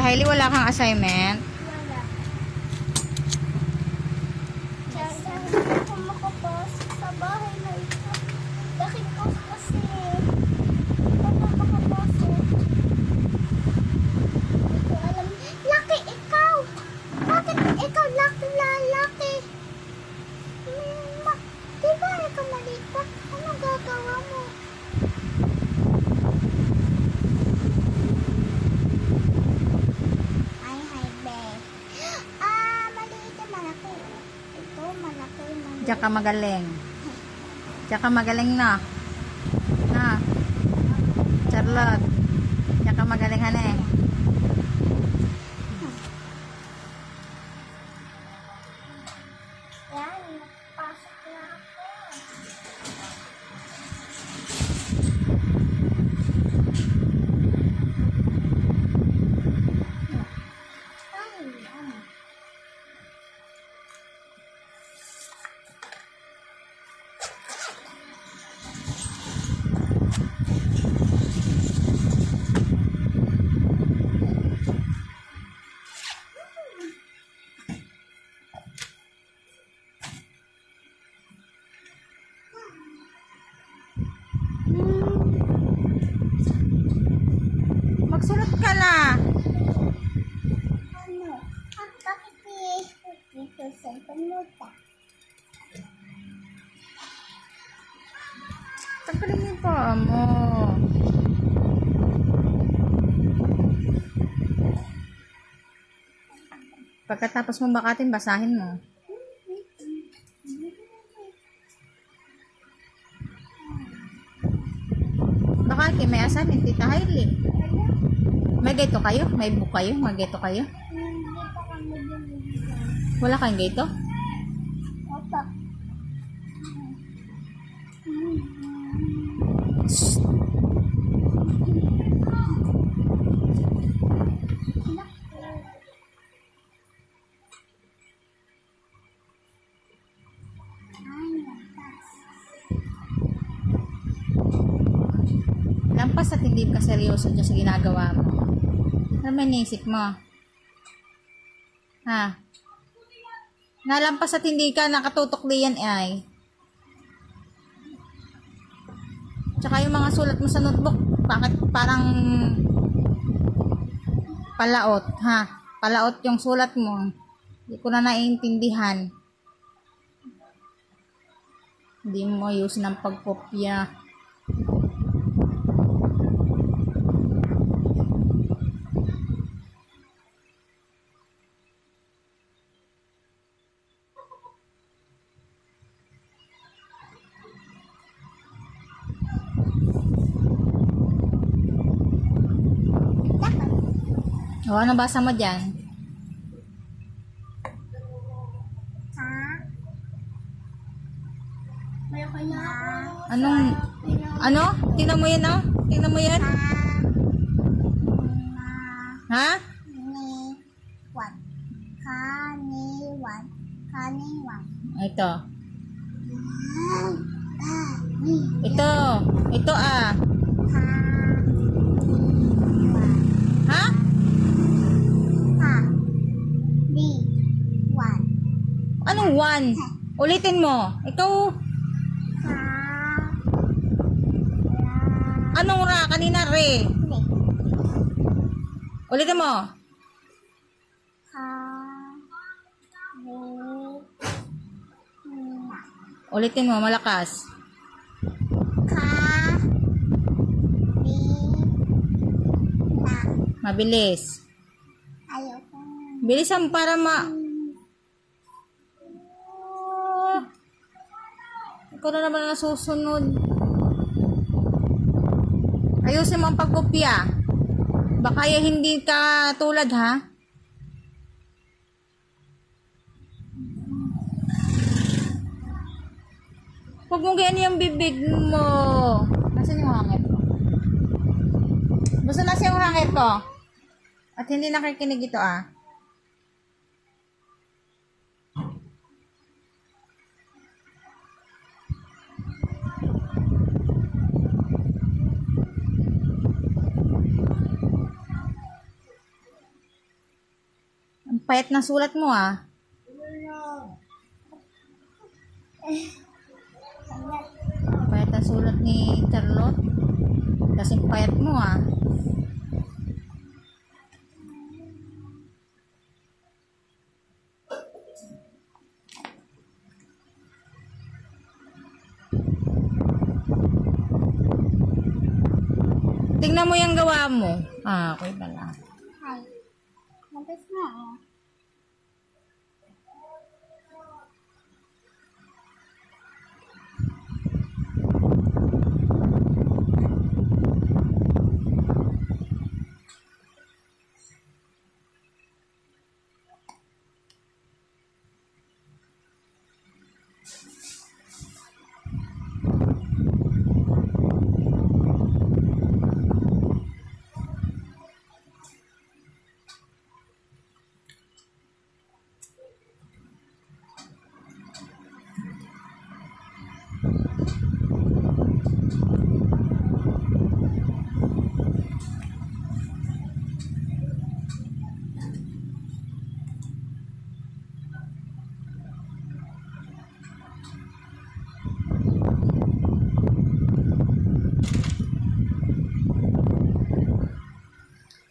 Hailey, wala kang assignment? Wala. Diyan ako makapasok sa bahay na ito. Bakit ko kasi paano makapasok? Hindi ko alam. Laki, ikaw! Bakit ikaw laki lalaki? Di ba ikaw maliit pa? Ano gagawa mo? Ay, hi, be. Maliit na malaki. Ito, malaki, maliit. Diyan ka magaling. Diyan ka magaling na. Na. Charlotte. Diyan ka magaling, hane. Yan, pasok na ako. Ay, yan. Magsulat ka na. Ano? Bakit dito sa panuta? Tanggalin mo yung paa mo. Pagkatapos mo bakatin, basahin mo. Baka may assignment, Tita Hailey. May geto kayo? May book kayo? May geto kayo? Hindi pa kami binibigyan. Wala kayong geto? Opo. Lampas at hindi ka seryoso dyan sa ginagawa mo. Ano may naisip mo? Ha? Nalampas at hindi ka nakatutok diyan ay. Tsaka yung mga sulat mo sa notebook, bakit parang palaot, ha? Palaot yung sulat mo. Hindi ko na naiintindihan. Hindi mo ayusin ang pagkopya. O, ano basa mo dyan? Ha? May ako na ako. Anong, ano? Tingnan mo yan, oh. Tingnan mo yan. Ha? Kaniwan. Kaniwan. Kaniwan. Ito. Ito. Ito, ah. Kaniwan. Ha? Kaniwan. Anong one? Ulitin mo. Ikaw, anong ra? Kanina re. Ulitin mo. Ulitin mo, malakas. Mabilis. Ayoko. Bilisan para ikaw na naman ang nasusunod. Ayusin mo ang pagkopya. Baka hindi ka tulad, ha? Huwag mo ganyan yung bibig mo. Nasaan yung hangit ko? Basta nasa yung hangit ko. At hindi nakikinig ito, ah. payat ng sulat mo ah. Payat ang sulat ni Charlotte. Kasing payat mo ah. Tingnan mo yung gawa mo. Ah, okay pala. Ay. Mabas na oh.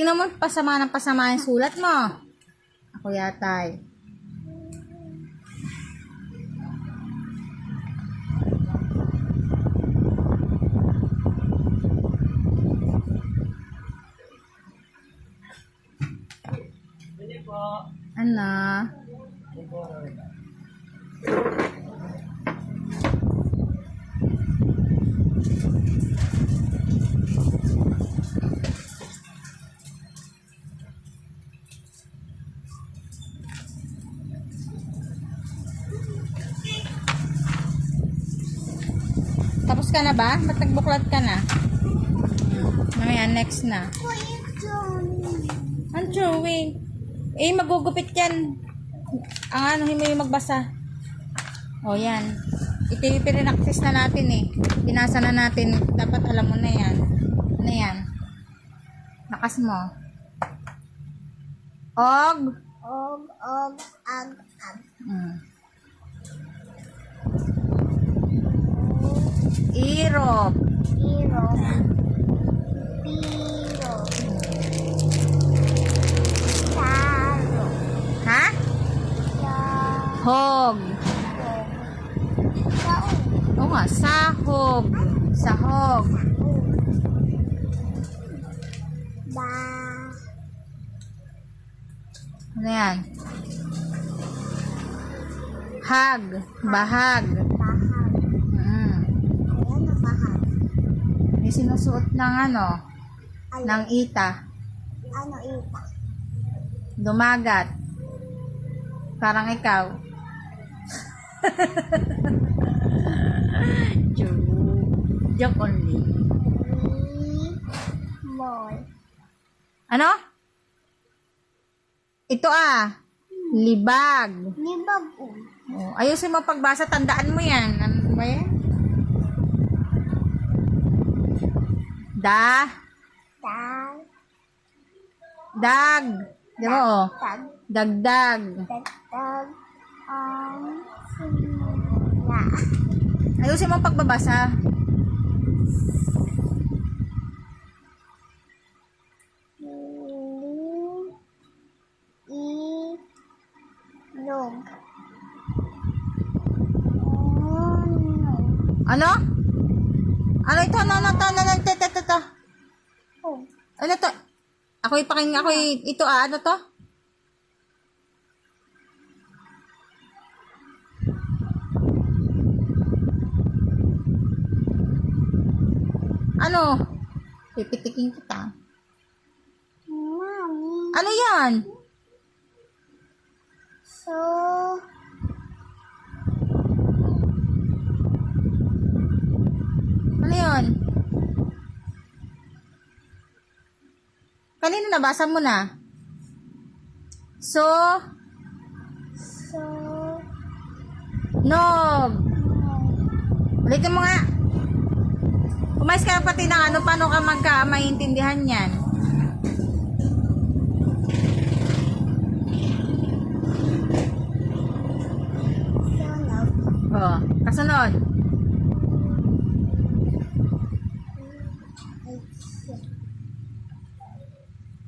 Tingnan mo, pasama ng pasama yung sulat mo. Ako yata eh. Ano? Tapos ka na ba? Ba't nagbuklat ka na? Mamaya, next na. Ang drawing. Eh, magugupit yan. Ang ano, mo yung magbasa. O, yan. Ito yung pinaktis na natin eh. Binasa na natin. Dapat alam mo na yan. Ano yan? Lakas mo. Og. Ag. Irop. Piro. Saro. Ha? Hog. Sao. Oo nga, sahog. Sahog. Ba. Ano yan? Hag. Bahag. Bahag. Ayan na bahag. May sinusuot ng ano? Alin? Ng ita. Ano ita? Dumagat. Parang ikaw. Joke only. Ball. Ano? Ito ah. Libag. Libag. Oh, ayusin mo pagbasa. Tandaan mo yan. Ano ba yan? Tag. Dag. Di ba oh? Tag. Dagdag. Tag. Simula. Ayusin mo pagbabasa. Log. Ano? Ano ito? Ito. Oh. Ano to? Ito ano to? Ano? Pipitikin kita. Mami. Ano yan? So, Ano yan? Kanina nabasa mo na. So, nog. Ulitin mo nga. Umayos ka pati ng ano, paano ka maintindihan yan? Sunod.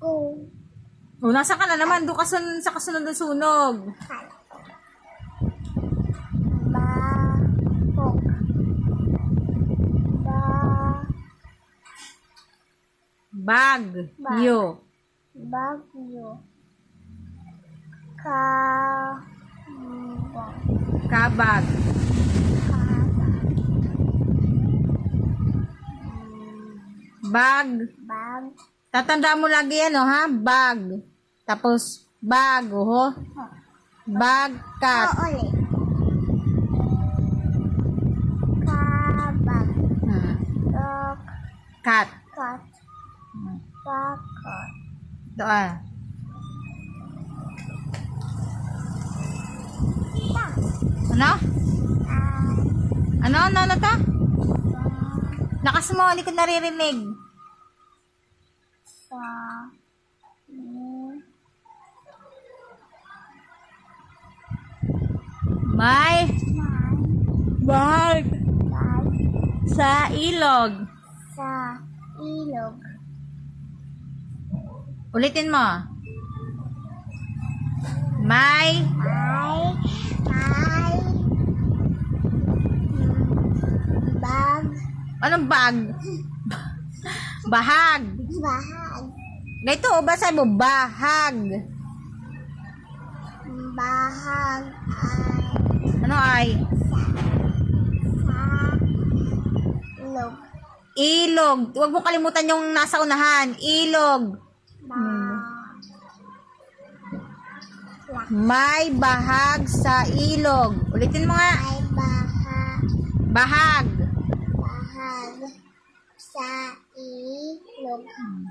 Go. O, nasa ka na naman. Doon ka sa kasunod ng sunog. Bahog. Bag. Bag. Yo. Bagyo. Kabag. Bag. Bag. Tatandaan mo lagi ano ha? Bag. Tapos, bag. Ho. Bag. Cat. Ulit. Kabag. Dog. Cat. Cat. Bakot. Ito ah. Ta. Ano? Ay. Ano to? Lakas mo, hindi ko naririnig. Sa. May bag Bag. sa ilog. Sa ilog. Ulitin mo. May May bag. anong bag? Bahag. Bahag. Ganito, o basa mo, bahag. Bahag Ano ay? sa ilog. Ilog. Huwag mo kalimutan yung nasa unahan. Ilog. May bahag sa ilog. Ulitin mo nga. May Bahag. bahag sa ilog. Lang.